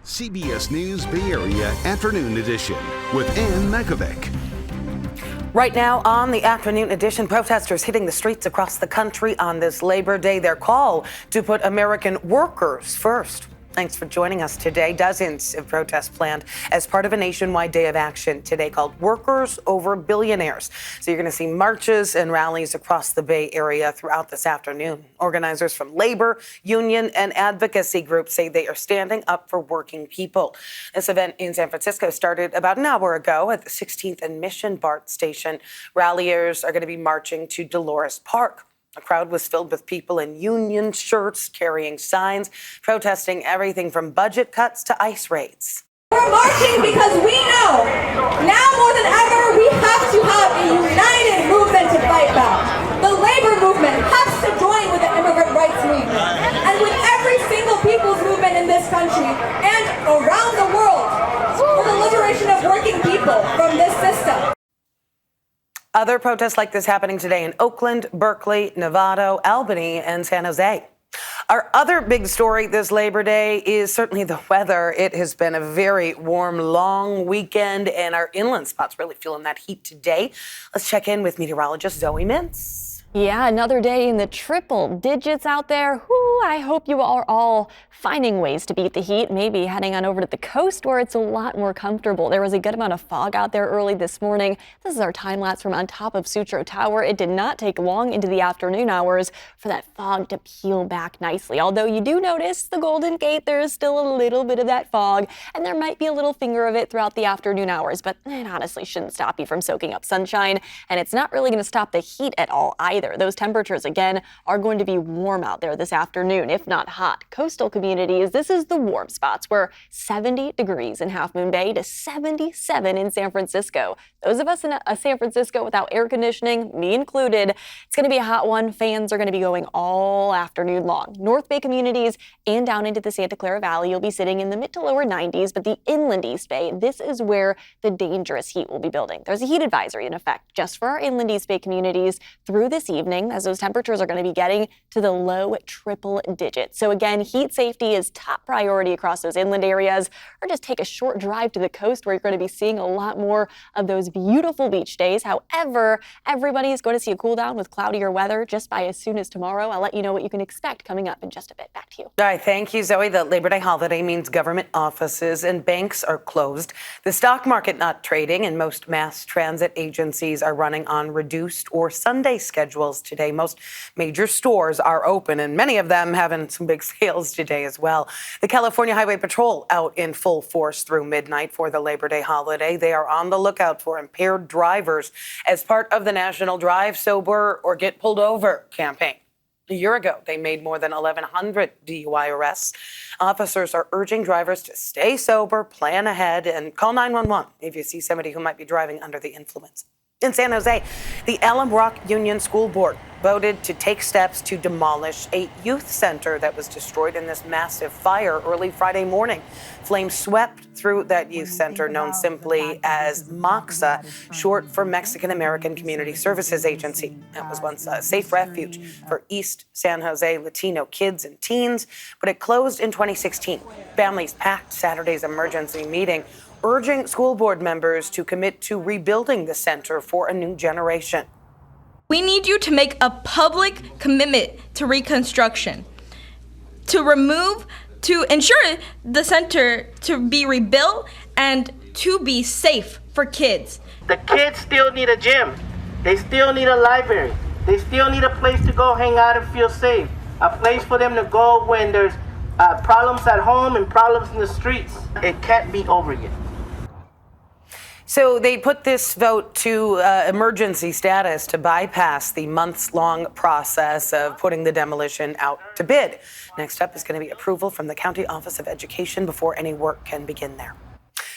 CBS News Bay Area Afternoon Edition with Ann Mekovic. Right now on the afternoon edition, protesters hitting the streets across the country on this Labor Day. Their call to put American workers first. Thanks for joining us today. Dozens of protests planned as part of a nationwide day of action today called Workers Over Billionaires. So you're going to see marches and rallies across the Bay Area throughout this afternoon. Organizers from labor, union, and advocacy groups say they are standing up for working people. This event in San Francisco started about an hour ago at the 16th and Mission BART station. Ralliers are going to be marching to Dolores Park. The crowd was filled with people in union shirts, carrying signs, protesting everything from budget cuts to ICE raids. We're marching because we know now more than ever we have to have a united movement to fight back. The labor movement has to join with the immigrant rights movement and with every single people's movement in this country and around the world for the liberation of working people from this system. Other protests like this happening today in Oakland, Berkeley, Novato, Albany, and San Jose. Our other big story this Labor Day is certainly the weather. It has been a very warm, long weekend, and our inland spots really feeling that heat today. Let's check in with meteorologist Zoe Mintz. Yeah, another day in the triple digits out there. Whoo, I hope you are all finding ways to beat the heat, maybe heading on over to the coast where it's a lot more comfortable. There was a good amount of fog out there early this morning. This is our time lapse from on top of Sutro Tower. It did not take long into the afternoon hours for that fog to peel back nicely. Although you do notice the Golden Gate, there is still a little bit of that fog, and there might be a little finger of it throughout the afternoon hours, but it honestly shouldn't stop you from soaking up sunshine, and it's not really going to stop the heat at all either. Those temperatures, again, are going to be warm out there this afternoon, if not hot. Coastal communities, this is the warm spots. We're 70 degrees in Half Moon Bay to 77 in San Francisco. Those of us in San Francisco without air conditioning, me included, it's going to be a hot one. Fans are going to be going all afternoon long. North Bay communities and down into the Santa Clara Valley, you'll be sitting in the mid to lower 90s, but the inland East Bay, this is where the dangerous heat will be building. There's a heat advisory in effect just for our inland East Bay communities through this evening, as those temperatures are going to be getting to the low triple digits. So again, heat safety is top priority across those inland areas, or just take a short drive to the coast where you're going to be seeing a lot more of those beautiful beach days. However, everybody is going to see a cool down with cloudier weather just by as soon as tomorrow. I'll let you know what you can expect coming up in just a bit. Back to you. All right, thank you, Zoe. The Labor Day holiday means government offices and banks are closed, the stock market not trading, and most mass transit agencies are running on reduced or Sunday schedules today. Most major stores are open, and many of them having some big sales today as well. The California Highway Patrol out in full force through midnight for the Labor Day holiday. They are on the lookout for impaired drivers as part of the National Drive Sober or Get Pulled Over campaign. A year ago, they made more than 1,100 DUI arrests. Officers are urging drivers to stay sober, plan ahead, and call 911 if you see somebody who might be driving under the influence. In San Jose, the Alum Rock Union School Board voted to take steps to demolish a youth center that was destroyed in this massive fire early Friday morning. Flames swept through that youth center known simply as MAXA, short for Mexican American Community Services Agency. It was once a safe refuge for East San Jose Latino kids and teens, but it closed in 2016. Families packed Saturday's emergency meeting, urging school board members to commit to rebuilding the center for a new generation. We need you to make a public commitment to reconstruction, to ensure the center to be rebuilt and to be safe for kids. The kids still need a gym. They still need a library. They still need a place to go hang out and feel safe. A place for them to go when there's problems at home and problems in the streets. It can't be over yet. So they put this vote to emergency status to bypass the months-long process of putting the demolition out to bid. Next up is going to be approval from the County Office of Education before any work can begin there.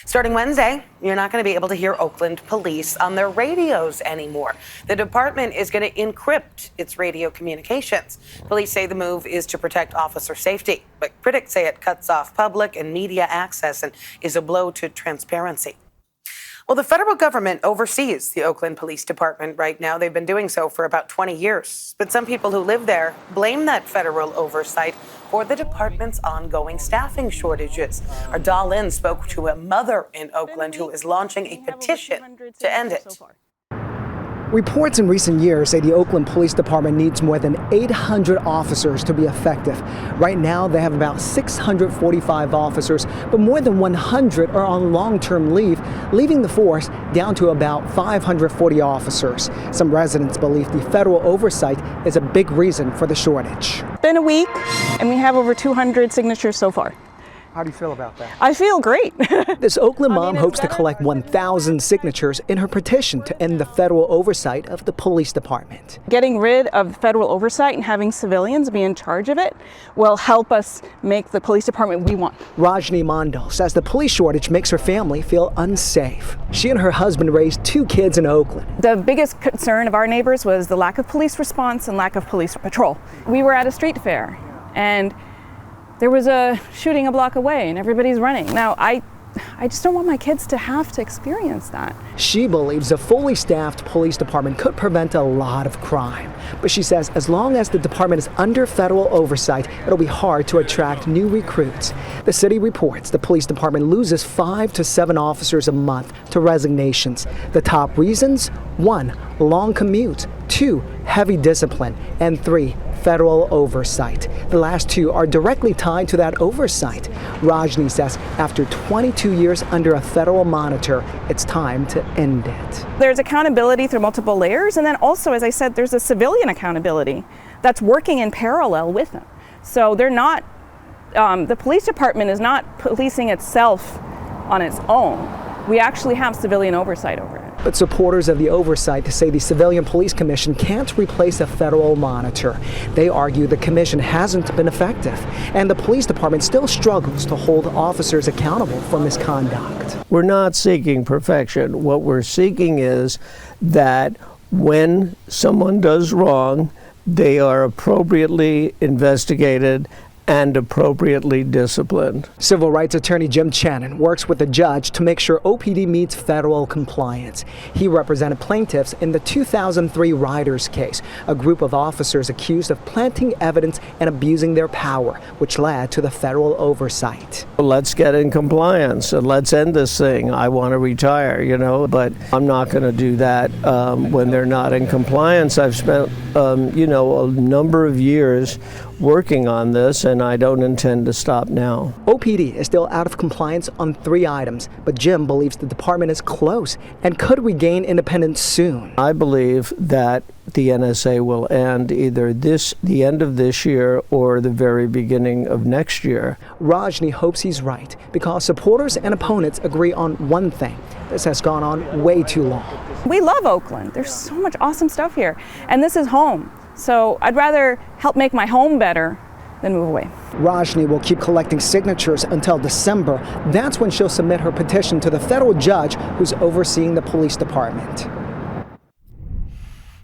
Starting Wednesday, you're not going to be able to hear Oakland police on their radios anymore. The department is going to encrypt its radio communications. Police say the move is to protect officer safety, but critics say it cuts off public and media access and is a blow to transparency. Well, the federal government oversees the Oakland Police Department right now. They've been doing so for about 20 years. But some people who live there blame that federal oversight for the department's ongoing staffing shortages. Our Dahl Lynn spoke to a mother in Oakland who is launching a petition to end it. Reports in recent years say the Oakland Police Department needs more than 800 officers to be effective. Right now, they have about 645 officers, but more than 100 are on long-term leave, leaving the force down to about 540 officers. Some residents believe the federal oversight is a big reason for the shortage. It's been a week, and we have over 200 signatures so far. How do you feel about that? I feel great. This Oakland mom hopes to collect 1,000 signatures in her petition to end the federal oversight of the police department. Getting rid of federal oversight and having civilians be in charge of it will help us make the police department we want. Rajni Mondal says the police shortage makes her family feel unsafe. She and her husband raised 2 kids in Oakland. The biggest concern of our neighbors was the lack of police response and lack of police patrol. We were at a street fair, and there was a shooting a block away and everybody's running. Now, I just don't want my kids to have to experience that. She believes a fully staffed police department could prevent a lot of crime. But she says as long as the department is under federal oversight, it'll be hard to attract new recruits. The city reports the police department loses 5 to 7 officers a month to resignations. The top reasons: 1, long commute; 2, heavy discipline; and 3, federal oversight. The last 2 are directly tied to that oversight. Rajni says after 22 years under a federal monitor, it's time to end it. There's accountability through multiple layers, and then also, as I said, there's a civilian accountability that's working in parallel with them. So they're not, the police department is not policing itself on its own. We actually have civilian oversight over it. But supporters of the oversight say the Civilian Police Commission can't replace a federal monitor. They argue the commission hasn't been effective, and the police department still struggles to hold officers accountable for misconduct. We're not seeking perfection. What we're seeking is that when someone does wrong, they are appropriately investigated and appropriately disciplined. Civil rights attorney Jim Channon works with the judge to make sure OPD meets federal compliance. He represented plaintiffs in the 2003 Riders case, a group of officers accused of planting evidence and abusing their power, which led to the federal oversight. Let's get in compliance and let's end this thing. I want to retire, but I'm not going to do that when they're not in compliance. I've spent, a number of years working on this, and I don't intend to stop now. OPD is still out of compliance on 3 items, but Jim believes the department is close and could regain independence soon. I believe that the NSA will end either the end of this year or the very beginning of next year. Rajni hopes he's right because supporters and opponents agree on one thing. This has gone on way too long. We love Oakland. There's so much awesome stuff here, and this is home. So I'd rather help make my home better than move away. Rajni will keep collecting signatures until December. That's when she'll submit her petition to the federal judge who's overseeing the police department.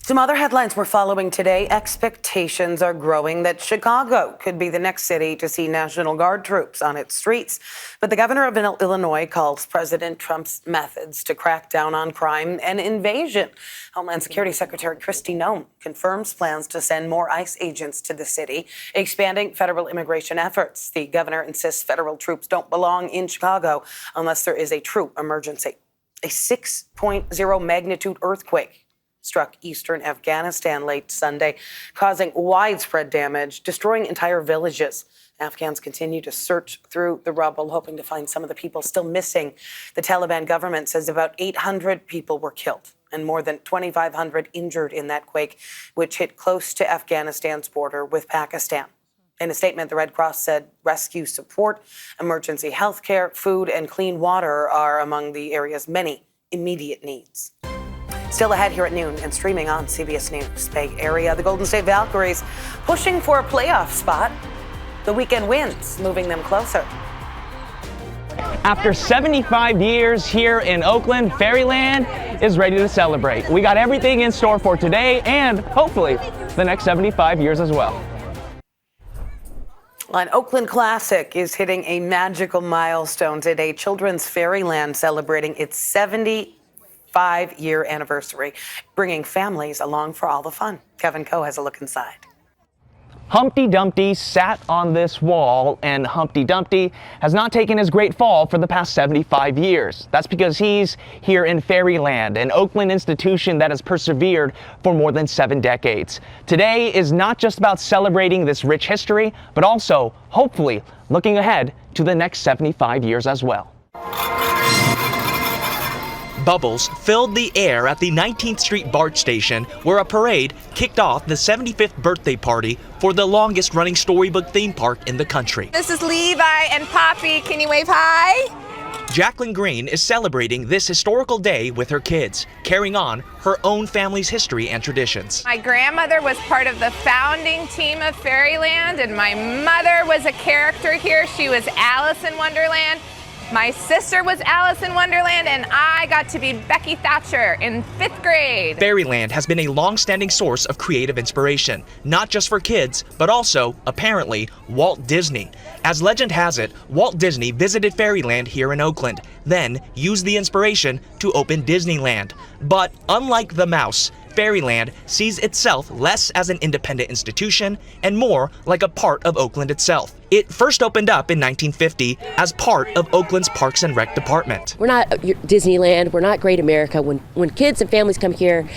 Some other headlines we're following today. Expectations are growing that Chicago could be the next city to see National Guard troops on its streets. But the governor of Illinois calls President Trump's methods to crack down on crime an invasion. Homeland Security Secretary Kristi Noem confirms plans to send more ICE agents to the city, expanding federal immigration efforts. The governor insists federal troops don't belong in Chicago unless there is a true emergency. A 6.0 magnitude earthquake struck eastern Afghanistan late Sunday, causing widespread damage, destroying entire villages. Afghans continue to search through the rubble, hoping to find some of the people still missing. The Taliban government says about 800 people were killed and more than 2,500 injured in that quake, which hit close to Afghanistan's border with Pakistan. In a statement, the Red Cross said rescue support, emergency health care, food, and clean water are among the area's many immediate needs. Still ahead here at noon and streaming on CBS News Bay Area, the Golden State Valkyries pushing for a playoff spot. The weekend wins, moving them closer. After 75 years here in Oakland, Fairyland is ready to celebrate. We got everything in store for today and hopefully the next 75 years as well. Well, an Oakland classic is hitting a magical milestone today. Children's Fairyland celebrating its 75-year anniversary, bringing families along for all the fun. Kevin Coe has a look inside. Humpty Dumpty sat on this wall, and Humpty Dumpty has not taken his great fall for the past 75 years. That's because he's here in Fairyland, an Oakland institution that has persevered for more than 7 decades. Today is not just about celebrating this rich history, but also, hopefully, looking ahead to the next 75 years as well. Bubbles filled the air at the 19th Street BART station, where a parade kicked off the 75th birthday party for the longest running storybook theme park in the country. This is Levi and Poppy. Can you wave hi? Jacqueline Green is celebrating this historical day with her kids, carrying on her own family's history and traditions. My grandmother was part of the founding team of Fairyland, and my mother was a character here. She was Alice in Wonderland. My sister was Alice in Wonderland, and I got to be Becky Thatcher in 5th grade. Fairyland has been a long-standing source of creative inspiration, not just for kids, but also, apparently, Walt Disney. As legend has it, Walt Disney visited Fairyland here in Oakland, then used the inspiration to open Disneyland. But unlike the mouse, Fairyland sees itself less as an independent institution and more like a part of Oakland itself. It first opened up in 1950 as part of Oakland's Parks and Rec department. We're not Disneyland, we're not Great America. When kids and families come here,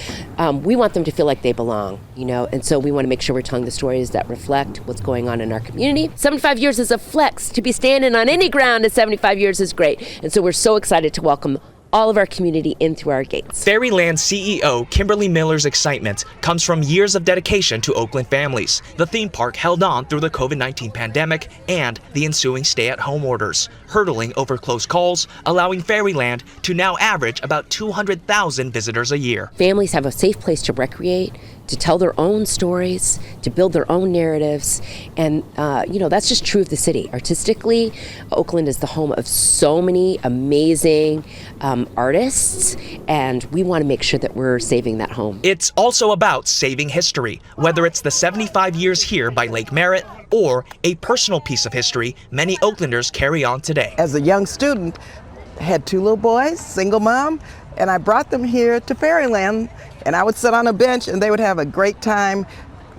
we want them to feel like they belong, and so we want to make sure we're telling the stories that reflect what's going on in our community. 75 years is a flex. To be standing on any ground at 75 years is great. And so we're so excited to welcome all of our community in through our gates. Fairyland CEO Kimberly Miller's excitement comes from years of dedication to Oakland families. The theme park held on through the COVID-19 pandemic and the ensuing stay-at-home orders, hurdling over close calls, allowing Fairyland to now average about 200,000 visitors a year. Families have a safe place to recreate, to tell their own stories, to build their own narratives, and that's just true of the city. Artistically, Oakland is the home of so many amazing artists, and we want to make sure that we're saving that home. It's also about saving history, whether it's the 75 years here by Lake Merritt or a personal piece of history many Oaklanders carry on today. As a young student, I had 2 little boys, single mom, and I brought them here to Fairyland, and I would sit on a bench and they would have a great time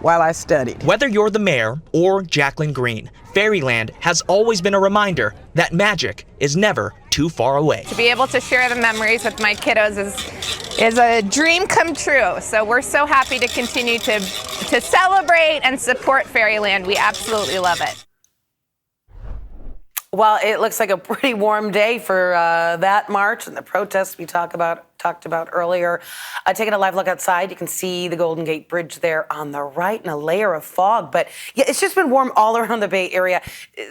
while I studied. Whether you're the mayor or Jacqueline Green, Fairyland has always been a reminder that magic is never too far away. To be able to share the memories with my kiddos is a dream come true. So we're so happy to continue to celebrate and support Fairyland. We absolutely love it. Well, it looks like a pretty warm day for that march and the protests we talked about earlier. Taking a live look outside, you can see the Golden Gate Bridge there on the right and a layer of fog. But yeah, it's just been warm all around the Bay Area.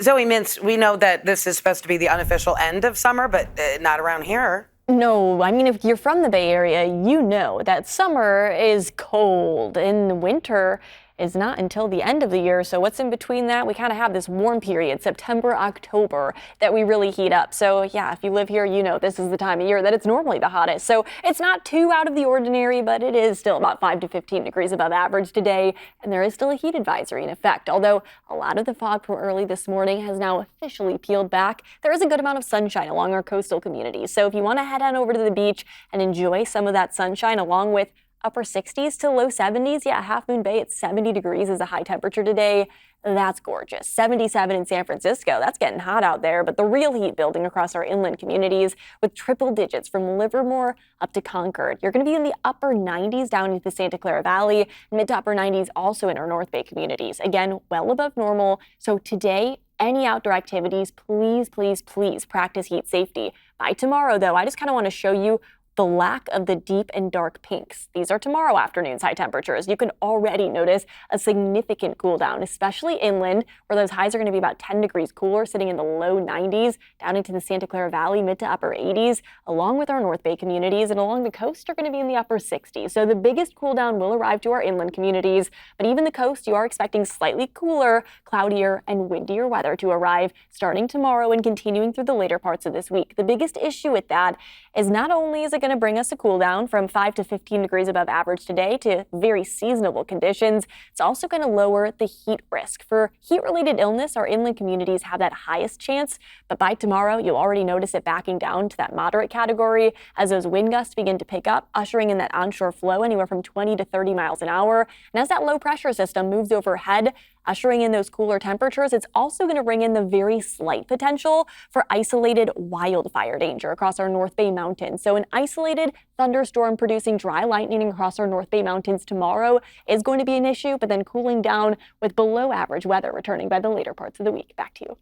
Zoe Mintz, we know that this is supposed to be the unofficial end of summer, but not around here. No, I mean, if you're from the Bay Area, you know that summer is cold and winter is not until the end of the year. So what's in between that? We kind of have this warm period, September, October, that we really heat up. So yeah, if you live here, you know this is the time of year that it's normally the hottest. So it's not too out of the ordinary, but it is still about 5 to 15 degrees above average today. And there is still a heat advisory in effect. Although a lot of the fog from early this morning has now officially peeled back, there is a good amount of sunshine along our coastal communities. So if you want to head on over to the beach and enjoy some of that sunshine along with upper 60s to low 70s. Yeah, Half Moon Bay, it's 70 degrees is a high temperature today. That's gorgeous. 77 in San Francisco. That's getting hot out there. But the real heat building across our inland communities with triple digits from Livermore up to Concord. You're going to be in the upper 90s down into the Santa Clara Valley, mid to upper 90s also in our North Bay communities. Again, well above normal. So today, any outdoor activities, please, please, please practice heat safety. By tomorrow, though, I just kind of want to show you the lack of the deep and dark pinks. These are tomorrow afternoon's high temperatures. You can already notice a significant cool down, especially inland, where those highs are going to be about 10 degrees cooler, sitting in the low 90s, down into the Santa Clara Valley, mid to upper 80s, along with our North Bay communities, and along the coast are going to be in the upper 60s. So the biggest cool down will arrive to our inland communities, but even the coast, you are expecting slightly cooler, cloudier, and windier weather to arrive starting tomorrow and continuing through the later parts of this week. The biggest issue with that is not only is it going to bring us a cool down from 5 to 15 degrees above average today to very seasonable conditions. It's also going to lower the heat risk. For heat-related illness, our inland communities have that highest chance, but by tomorrow, you'll already notice it backing down to that moderate category as those wind gusts begin to pick up, ushering in that onshore flow anywhere from 20 to 30 miles an hour. And as that low pressure system moves overhead, ushering in those cooler temperatures, it's also going to bring in the very slight potential for isolated wildfire danger across our North Bay Mountains. So an isolated thunderstorm producing dry lightning across our North Bay Mountains tomorrow is going to be an issue, but then cooling down with below average weather returning by the later parts of the week. Back to you.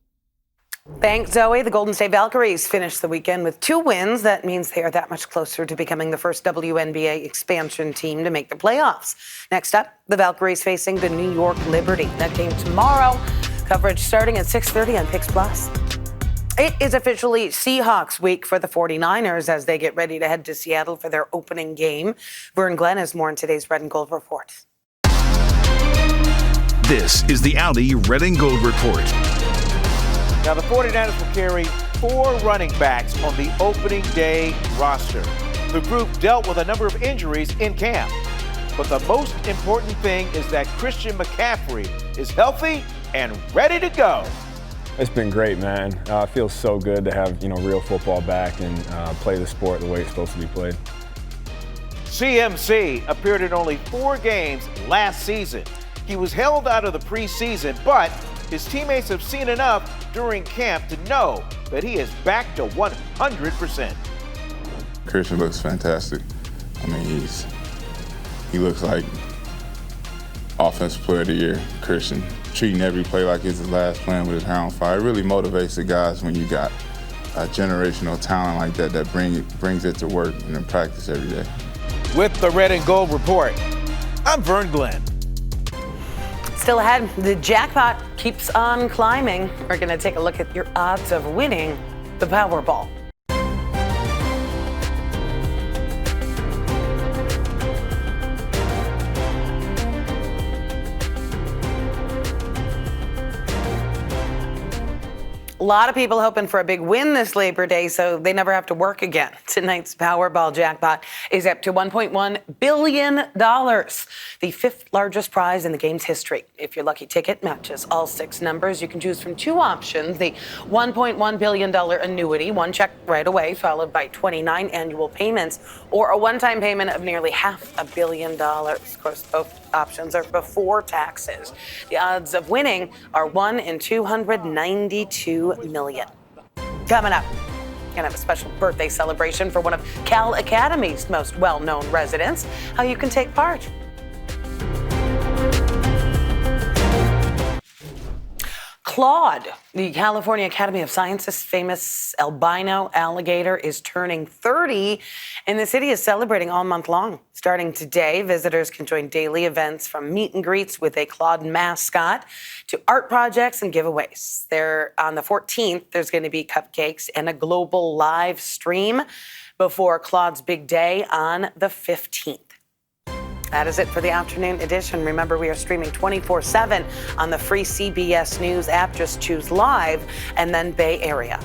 Thanks, Zoe. The Golden State Valkyries finished the weekend with 2 wins. That means they are that much closer to becoming the first WNBA expansion team to make the playoffs. Next up, the Valkyries facing the New York Liberty. That game tomorrow. Coverage starting at 6:30 on Pix Plus. It is officially Seahawks week for the 49ers as they get ready to head to Seattle for their opening game. Vern Glenn has more in today's Red and Gold Report. This is the Audi Red and Gold Report. Now, the 49ers will carry 4 running backs on the opening day roster. The group dealt with a number of injuries in camp. But the most important thing is that Christian McCaffrey is healthy and ready to go. It's been great, man. It feels so good to have, real football back and play the sport the way it's supposed to be played. CMC appeared in only 4 games last season. He was held out of the preseason, but his teammates have seen enough during camp to know that he is back to 100%. Christian looks fantastic. I mean, he looks like offensive player of the year, Christian. Treating every play like it's his last, playing with his hair on fire. It really motivates the guys when you got a generational talent like that brings it to work and in practice every day. With the Red and Gold Report, I'm Vern Glenn. Still ahead, the jackpot keeps on climbing. We're going to take a look at your odds of winning the Powerball. A lot of people hoping for a big win this Labor Day so they never have to work again. Tonight's Powerball jackpot is up to $1.1 billion, the 5th largest prize in the game's history. If your lucky ticket matches all 6 numbers, you can choose from 2 options: the $1.1 billion annuity, one check right away, followed by 29 annual payments, or a one-time payment of nearly $500 million. Of course, both options are before taxes. The odds of winning are 1 in 292 million. Coming up, we're gonna have a special birthday celebration for one of Cal Academy's most well-known residents. How you can take part. Claude, the California Academy of Sciences' famous albino alligator, is turning 30, and the city is celebrating all month long. Starting today, visitors can join daily events from meet and greets with a Claude mascot to art projects and giveaways. On the 14th, there's going to be cupcakes and a global live stream before Claude's big day on the 15th. That is it for the afternoon edition. Remember, we are streaming 24/7 on the free CBS News app. Just choose Live and then Bay Area.